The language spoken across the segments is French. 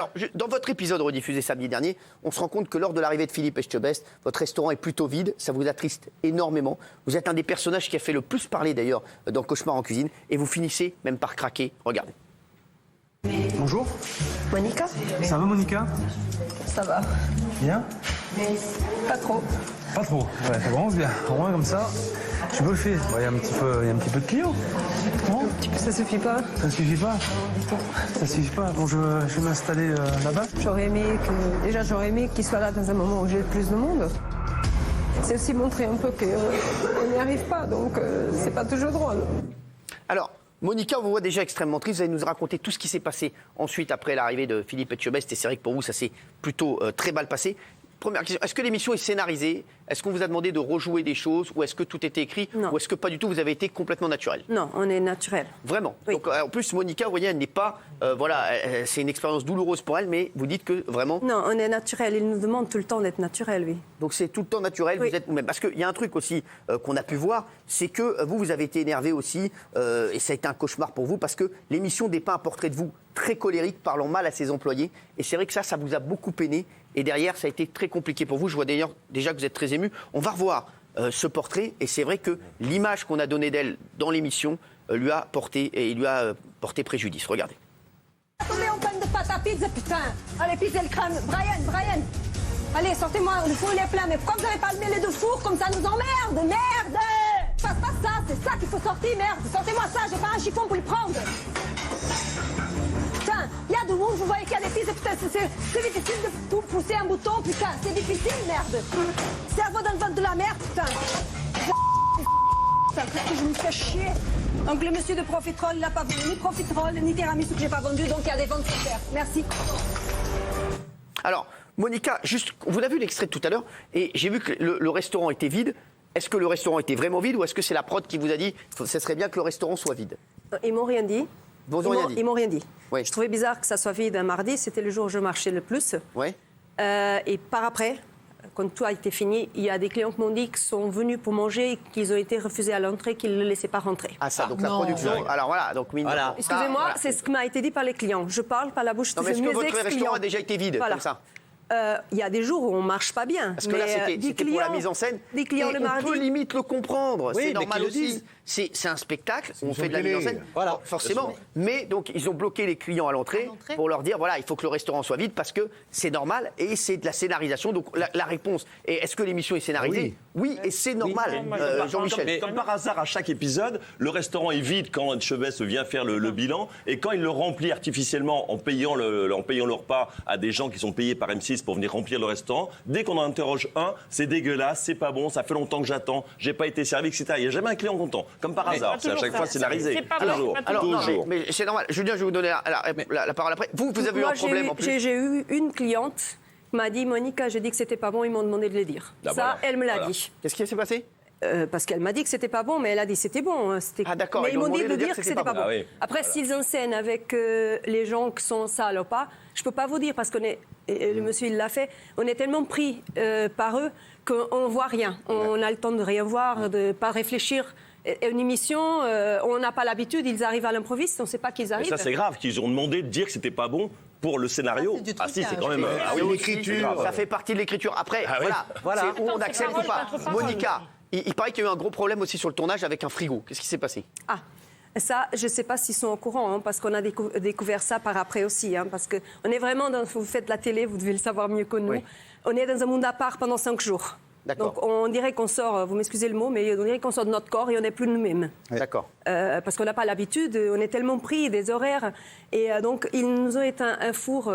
Alors, dans votre épisode rediffusé samedi dernier, on se rend compte que lors de l'arrivée de Philippe Etchebest, votre restaurant est plutôt vide, ça vous attriste énormément. Vous êtes un des personnages qui a fait le plus parler d'ailleurs dans Cauchemar en cuisine et vous finissez même par craquer. Regardez. Bonjour. Monica? Ça va Monica? Ça va. Bien? Pas trop. Pas trop. Ouais, ça commence bien. Au moins comme ça, tu peux le faire. Il y a un petit peu de clients. Non? Ça suffit pas. Ça suffit pas? Ça suffit pas. Bon, je vais m'installer là-bas. J'aurais aimé qu'il soit là dans un moment où j'ai le plus de monde. C'est aussi montrer un peu qu'on n'y arrive pas, donc c'est pas toujours drôle. Alors, Monica, on vous voit déjà extrêmement triste. Vous allez nous raconter tout ce qui s'est passé ensuite après l'arrivée de Philippe Etchebest. Et c'est vrai que pour vous, ça s'est plutôt très mal passé. Première question, est-ce que l'émission est scénarisée? Est-ce qu'on vous a demandé de rejouer des choses? Ou est-ce que tout était écrit? Non. Ou est-ce que pas du tout, vous avez été complètement naturel? Non, on est naturel. Vraiment. Oui. Donc, en plus, Monica, vous voyez, elle n'est pas... c'est une expérience douloureuse pour elle, mais vous dites que vraiment... Non, on est naturel. Il nous demande tout le temps d'être naturel, oui. Donc c'est tout le temps naturel, Oui. vous êtes vous-même. Parce qu'il y a un truc aussi qu'on a pu voir, c'est que vous avez été énervé aussi, et ça a été un cauchemar pour vous, parce que l'émission dépeint un portrait de vous très colérique, parlant mal à ses employés. Et c'est vrai que ça vous a beaucoup peiné. Et derrière, ça a été très compliqué pour vous. Je vois d'ailleurs déjà que vous êtes très ému. On va revoir ce portrait, et c'est vrai que l'image qu'on a donnée d'elle dans l'émission lui a porté préjudice. Regardez. Attendez, on panne de pâte à pizza, putain. Allez, pizza le crâne. Brian. Allez, sortez-moi le four, il est plein. Mais pourquoi vous n'avez pas allumé les deux fours comme ça nous emmerde? Merde! Passe pas ça, c'est ça qu'il faut sortir, merde. Sortez-moi ça, j'ai pas un chiffon pour le prendre. Putain, il y a de monde, vous voyez qu'il y a des pizzas, putain, c'est difficile de tout pousser un bouton, putain. C'est difficile, merde. Cerveau dans le ventre de la merde, putain. Putain, qu'est-ce que je me fais chier. Donc le monsieur de Profiterole, il n'a pas vendu ni Profiterole, ni tiramisu que j'ai pas vendu, donc il y a des ventes à faire. Merci. Alors, Monica, juste, vous avez vu l'extrait de tout à l'heure, et j'ai vu que le restaurant était vide. Est-ce que le restaurant était vraiment vide ou est-ce que c'est la prod qui vous a dit que ce serait bien que le restaurant soit vide? Ils m'ont rien dit. Vous n'ont rien dit? Ils m'ont rien dit. Oui. Je trouvais bizarre que ça soit vide un mardi. C'était le jour où je marchais le plus. Oui. Et par après, quand tout a été fini, il y a des clients qui m'ont dit qu'ils sont venus pour manger et qu'ils ont été refusés à l'entrée, qu'ils ne le laissaient pas rentrer. Ah ça, donc la production... Alors voilà, donc... Voilà. Excusez-moi, voilà. c'est ce qui m'a été dit par les clients. Je parle par la bouche Non, de mais est-ce mes que votre ex-clients. restaurant a déjà été vide, Voilà. comme ça? Il y a des jours où on marche pas bien. Parce que là, c'était pour la mise en scène. Des clients Et le on mardi. peut limite le comprendre. Oui, C'est mais normal qu'ils le aussi. disent. C'est un spectacle, on fait de la mise en scène. Voilà. Forcément. Mais donc, ils ont bloqué les clients à l'entrée pour leur dire, voilà, il faut que le restaurant soit vide parce que c'est normal et c'est de la scénarisation. Donc, la réponse est, est-ce que l'émission est scénarisée? Oui, et c'est normal, Jean-Michel. Comme par hasard, à chaque épisode, le restaurant est vide quand Etchebest vient faire le bilan. Et quand il le remplit artificiellement en payant le repas à des gens qui sont payés par M6 pour venir remplir le restaurant, dès qu'on en interroge un, c'est dégueulasse, c'est pas bon, ça fait longtemps que j'attends, j'ai pas été servi, etc. Il n'y a jamais un client content. Comme par hasard, c'est à chaque fois scénarisé. Toujours. Alors, non, Toujours. mais c'est normal. Julien, je vais vous donner la parole après. Vous avez eu Moi, un problème en plus. J'ai eu une cliente qui m'a dit, Monica, j'ai dit que c'était pas bon, ils m'ont demandé de le dire. Ah, Ça, voilà. elle me l'a Voilà. dit. Qu'est-ce qui s'est passé? Parce qu'elle m'a dit que c'était pas bon, mais elle a dit que c'était bon. Ah, d'accord, Mais ils ils ont m'ont dit demandé de dire que c'était pas bon. Ah oui. Après, s'ils enseignent avec les gens qui sont sales ou pas, je peux pas vous dire parce qu'on est, et le monsieur il l'a fait, on est tellement pris par eux qu'on voit rien. On a le temps de rien voir, de pas réfléchir. Et une émission, on n'a pas l'habitude, ils arrivent à l'improviste, on ne sait pas qu'ils Et arrivent. ça, c'est grave, qu'ils ont demandé de dire que c'était pas bon pour le scénario. Ah, c'est du C'est quand même. Ah oui, l'écriture. Ça fait partie de l'écriture. Après, Ah oui. voilà. C'est où on accepte ou pas. Monica, il paraît qu'il y a eu un gros problème aussi sur le tournage avec un frigo. Qu'est-ce qui s'est passé? Ah, ça, je ne sais pas s'ils sont au courant, hein, parce qu'on a découvert ça par après aussi. Hein, parce qu'on est vraiment dans. Vous faites la télé, vous devez le savoir mieux que nous. Oui. On est dans un monde à part pendant 5 jours. D'accord. Donc on dirait qu'on sort, vous m'excusez le mot, mais on dirait qu'on sort de notre corps et on n'est plus nous-mêmes. D'accord. Parce qu'on n'a pas l'habitude, on est tellement pris des horaires. Et donc, ils nous ont éteint un frigo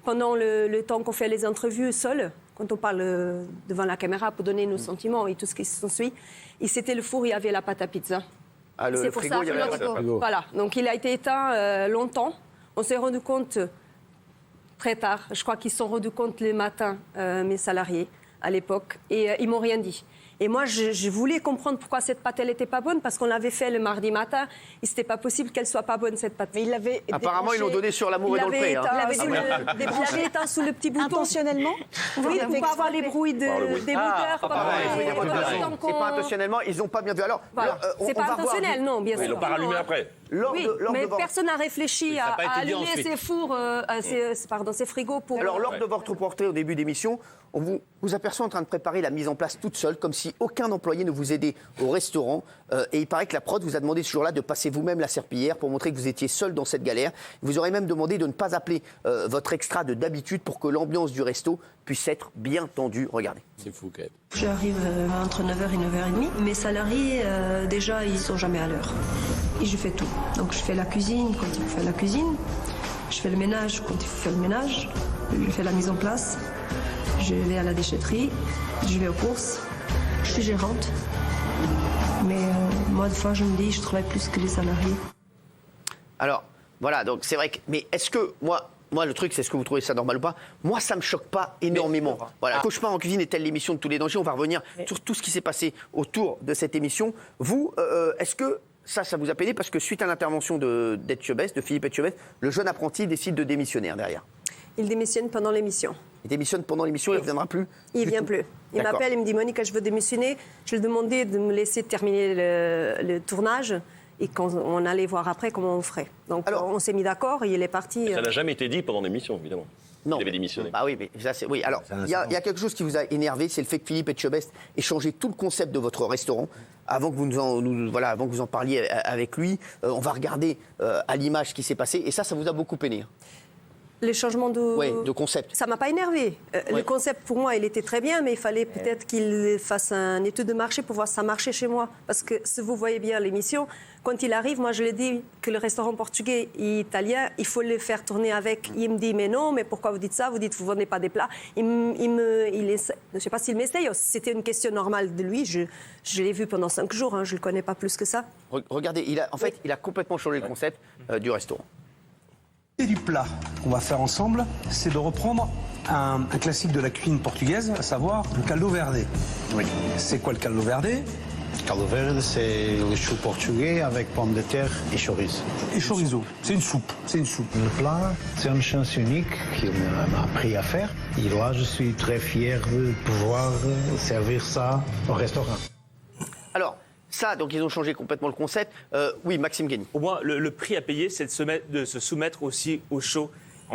pendant le temps qu'on fait les entrevues seuls, quand on parle devant la caméra pour donner nos sentiments et tout ce qui s'ensuit. Et c'était le four, il y avait la pâte à pizza. Ah, le C'est pour frigo, ça il y avait la pâte à pizza. Voilà, donc il a été éteint longtemps. On s'est rendu compte très tard. Je crois qu'ils se sont rendus compte les matins, mes salariés, à l'époque, et ils m'ont rien dit. Et moi, je voulais comprendre pourquoi cette pâte, elle n'était pas bonne, parce qu'on l'avait fait le mardi matin, et c'était pas possible qu'elle soit pas bonne, cette pâte. Mais il l'avait Apparemment, ils l'ont donné sur l'amour et dans le pré. Il l'avait éteint sous le petit bouton. Intentionnellement? Oui, pour pas avoir les bruits des mouteurs. C'est pas intentionnellement, ils n'ont pas bien vu. Alors, Voilà. C'est pas intentionnel, non, bien sûr. Ils l'ont pas rallumé après. Oui, mais personne n'a réfléchi à pas été dit allumer ensuite. ses fours, ses frigos pour... Alors, lors de votre portrait au début d'émission, on vous aperçoit en train de préparer la mise en place toute seule, comme si aucun employé ne vous aidait au restaurant. Et il paraît que la prod vous a demandé ce jour-là de passer vous-même la serpillière pour montrer que vous étiez seul dans cette galère. Vous aurez même demandé de ne pas appeler votre extra de d'habitude pour que l'ambiance du resto puisse être bien tendue. Regardez. C'est fou quand même. J'arrive entre 9h et 9h30. Mes salariés, déjà, ils sont jamais à l'heure. Et je fais tout. Donc je fais la cuisine quand il faut faire la cuisine. Je fais le ménage quand il faut faire le ménage. Je fais la mise en place. Je vais à la déchetterie. Je vais aux courses. Je suis gérante. Mais moi, des fois, je me dis, je travaille plus que les salariés. Alors, voilà, donc c'est vrai que... Mais est-ce que, moi, le truc, c'est est-ce que vous trouvez ça normal ou pas? Moi, ça me choque pas énormément. Voilà, Cauchemar en cuisine est-elle l'émission de tous les dangers? On va revenir sur tout ce qui s'est passé autour de cette émission. Vous, est-ce que ça vous a peiné? Parce que suite à l'intervention de Philippe Etchebest, le jeune apprenti décide de démissionner derrière. Il démissionne pendant l'émission. Il démissionne pendant l'émission, il ne reviendra plus? Il ne vient plus. Il D'accord. m'appelle, il me dit, Monica, je veux démissionner. Je lui ai demandé de me laisser terminer le tournage. Et quand on allait voir après comment on ferait. Donc on s'est mis d'accord et il est parti. Ça n'a jamais été dit pendant l'émission, évidemment. Non. Il avait démissionné. Bah oui, mais ça, oui. Alors, il y a quelque chose qui vous a énervé, c'est le fait que Philippe Etchebest ait changé tout le concept de votre restaurant. Avant que vous avant que vous en parliez avec lui, on va regarder à l'image ce qui s'est passé. Et ça vous a beaucoup peiné. Les changements de concept. Ça ne m'a pas énervé. Le concept, pour moi, il était très bien, mais il fallait peut-être qu'il fasse une étude de marché pour voir si ça marchait chez moi. Parce que si vous voyez bien l'émission, quand il arrive, moi, je lui dis que le restaurant portugais et italien, il faut le faire tourner avec. Il me dit, mais non, mais pourquoi vous dites ça? Vous dites, vous ne vendez pas des plats. Je ne sais pas s'il m'essaye. C'était une question normale de lui. Je l'ai vu pendant 5 jours. Je ne le connais pas plus que ça. Regardez, il a complètement changé le concept du restaurant. Et du plat qu'on va faire ensemble, c'est de reprendre un classique de la cuisine portugaise, à savoir le caldo verde. Oui. C'est quoi le caldo verde? Caldo verde, c'est le chou portugais avec pommes de terre et chorizo. Et chorizo. C'est une soupe. Le plat, c'est une chance unique qu'il m'a appris à faire. Et là, je suis très fier de pouvoir servir ça au restaurant. Alors, ça, donc ils ont changé complètement le concept. Oui, Maxime Guény. Pour moi, le prix à payer, c'est de se soumettre aussi au show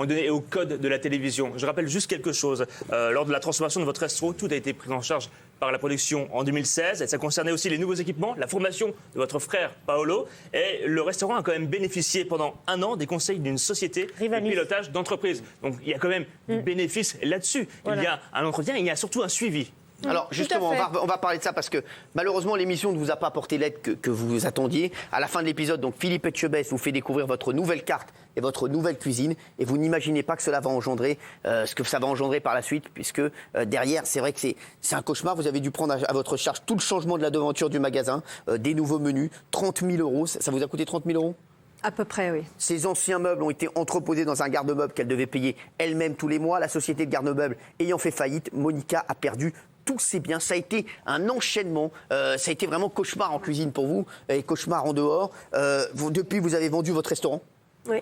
et au code de la télévision. Je rappelle juste quelque chose. Lors de la transformation de votre resto, tout a été pris en charge par la production en 2016. Et ça concernait aussi les nouveaux équipements, la formation de votre frère Paolo. Et le restaurant a quand même bénéficié pendant 1 an des conseils d'une société de pilotage d'entreprise. Donc il y a quand même du bénéfice là-dessus. Voilà. Il y a un entretien et il y a surtout un suivi. Alors justement, on va parler de ça parce que malheureusement l'émission ne vous a pas apporté l'aide que vous attendiez. À la fin de l'épisode, donc Philippe Etchebest vous fait découvrir votre nouvelle carte et votre nouvelle cuisine et vous n'imaginez pas que cela va engendrer ce que ça va engendrer par la suite puisque derrière c'est vrai que c'est un cauchemar. Vous avez dû prendre à votre charge tout le changement de la devanture du magasin, des nouveaux menus, 30 000 €. Ça vous a coûté 30 000 €? À peu près, oui. Ces anciens meubles ont été entreposés dans un garde-meuble qu'elle devait payer elle-même tous les mois. La société de garde-meubles ayant fait faillite, Monica a perdu tous ses biens. Ça a été un enchaînement. Ça a été vraiment cauchemar en cuisine pour vous et cauchemar en dehors. Depuis, vous avez vendu votre restaurant? Oui.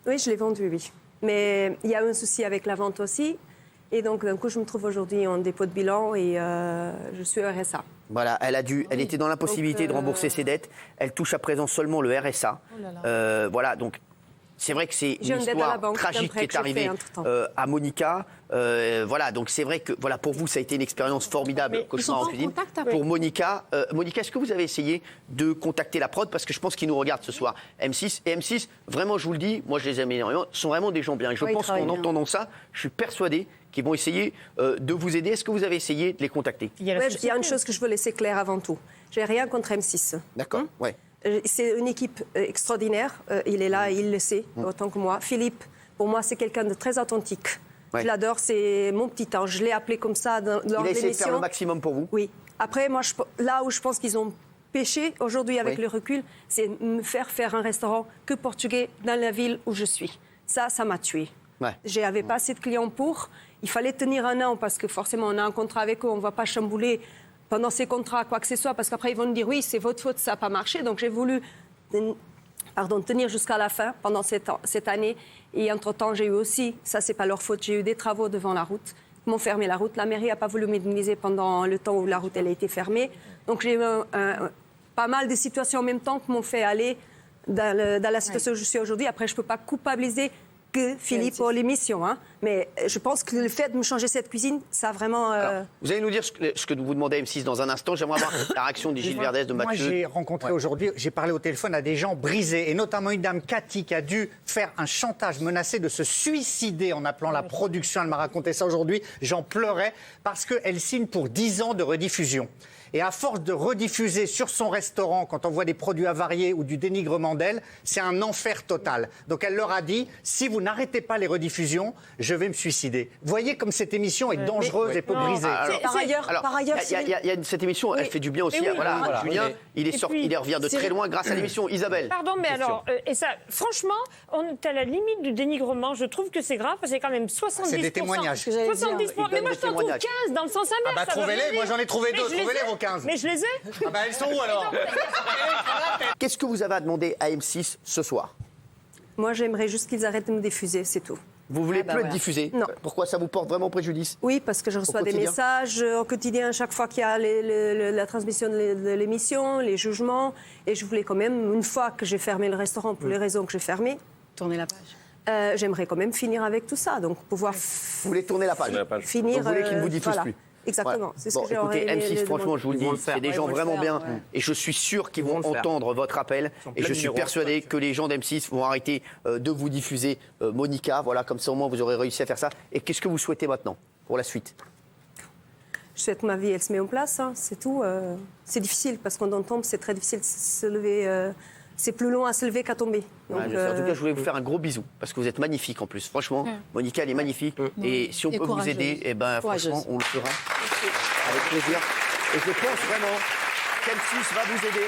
Oui, je l'ai vendu, oui. Mais il y a un souci avec la vente aussi. Et donc, d'un coup, je me trouve aujourd'hui en dépôt de bilan et je suis au RSA. Voilà, elle était dans l'impossibilité de rembourser ses dettes. Elle touche à présent seulement le RSA. Voilà, donc c'est vrai que c'est une histoire tragique qui est arrivée à Monica. Voilà, donc c'est vrai que voilà, pour vous, ça a été une expérience formidable, cauchemar en cuisine. Pour Monica, est-ce que vous avez essayé de contacter la prod? Parce que je pense qu'ils nous regardent ce soir. M6 et M6, vraiment, je vous le dis, moi je les aime énormément, sont vraiment des gens bien. Et je pense qu'en entendant ça, je suis persuadé qu'ils vont essayer de vous aider. Est-ce que vous avez essayé de les contacter? Il y a une chose que je veux laisser claire avant tout. J'ai rien contre M6. D'accord, ouais. C'est une équipe extraordinaire. Il est là, il le sait, autant que moi. Philippe, pour moi, c'est quelqu'un de très authentique. Ouais. Je l'adore, c'est mon petit ange. Je l'ai appelé comme ça lors de l'émission. Il a essayé de faire le maximum pour vous? Oui. Après, moi, là où je pense qu'ils ont péché aujourd'hui avec le recul, c'est me faire un restaurant que portugais dans la ville où je suis. Ça m'a tué. Ouais. J'avais pas assez de clients pour. Il fallait tenir 1 an parce que forcément, on a un contrat avec eux, on ne va pas chambouler pendant ces contrats, quoi que ce soit, parce qu'après, ils vont nous dire, oui, c'est votre faute, ça n'a pas marché. Donc, j'ai voulu tenir jusqu'à la fin, pendant cette année. Et entre-temps, j'ai eu aussi, ça, c'est pas leur faute, j'ai eu des travaux devant la route. Ils m'ont fermé la route. La mairie n'a pas voulu m'indemniser pendant le temps où la route elle a été fermée. Donc, j'ai eu pas mal de situations en même temps qui m'ont fait aller dans la situation où je suis aujourd'hui. Après, je ne peux pas culpabiliser que Philippe pour l'émission. Hein. Mais je pense que le fait de me changer cette cuisine, ça a vraiment... Alors, vous allez nous dire ce que vous demandez à M6 dans un instant. J'aimerais avoir la réaction de Gilles Verdez, de Mathieu. Moi, j'ai rencontré aujourd'hui, j'ai parlé au téléphone à des gens brisés, et notamment une dame, Cathy, qui a dû faire un chantage, menacer de se suicider en appelant la production. Elle m'a raconté ça aujourd'hui. J'en pleurais parce qu'elle signe pour 10 ans de rediffusion. Et à force de rediffuser sur son restaurant, quand on voit des produits avariés ou du dénigrement d'elle, c'est un enfer total. Donc elle leur a dit, si vous n'arrêtez pas les rediffusions, je vais me suicider. Vous voyez comme cette émission est dangereuse et peut briser. Par ailleurs, cette émission, elle fait du bien aussi. Voilà. Julien, il revient de très loin grâce à l'émission. Isabelle. Pardon, mais alors, et ça, franchement, on est à la limite du dénigrement. Je trouve que c'est grave, parce que c'est quand même 70%. C'est des témoignages. 70%. Mais moi, je t'en trouve 15 dans le sens inverse. Ah bah trouvez-les, moi j'en ai trouvé 2, trouvez-les vos 15. Mais je les ai. Ah bah elles sont où alors? Qu'est-ce que vous avez à demander à M6 ce soir? Moi, j'aimerais juste qu'ils arrêtent de me diffuser, c'est tout. Vous voulez plus être diffusé? Non. Pourquoi ça vous porte vraiment préjudice? Oui, parce que je reçois des messages au quotidien chaque fois qu'il y a la transmission de l'émission, les jugements. Et je voulais quand même, une fois que j'ai fermé le restaurant pour les raisons que j'ai fermées, tourner la page. J'aimerais quand même finir avec tout ça. Donc pouvoir Vous voulez tourner la page? Finir. Donc vous voulez qu'ils ne vous diffusent plus? Exactement. Voilà. C'est ce Bon, que j'aurais écoutez, aimé M6, franchement, je vous le dis, c'est des gens vraiment bien. Ouais. Et je suis sûr qu'ils vont entendre votre appel. Et je suis persuadé que les gens d'M6 vont arrêter de vous diffuser Monica. Voilà, comme ça, au moins, vous aurez réussi à faire ça. Et qu'est-ce que vous souhaitez maintenant pour la suite? Je souhaite que ma vie, elle se met en place. Hein, c'est tout. C'est difficile parce qu'on en tombe, c'est très difficile de se lever. C'est plus long à se lever qu'à tomber. Donc, En tout cas, je voulais vous faire un gros bisou parce que vous êtes magnifique en plus. Franchement, Monica, elle est magnifique. Et si on peut vous aider, eh ben, franchement, on le fera avec plaisir. Et je pense vraiment qu'M6 va vous aider.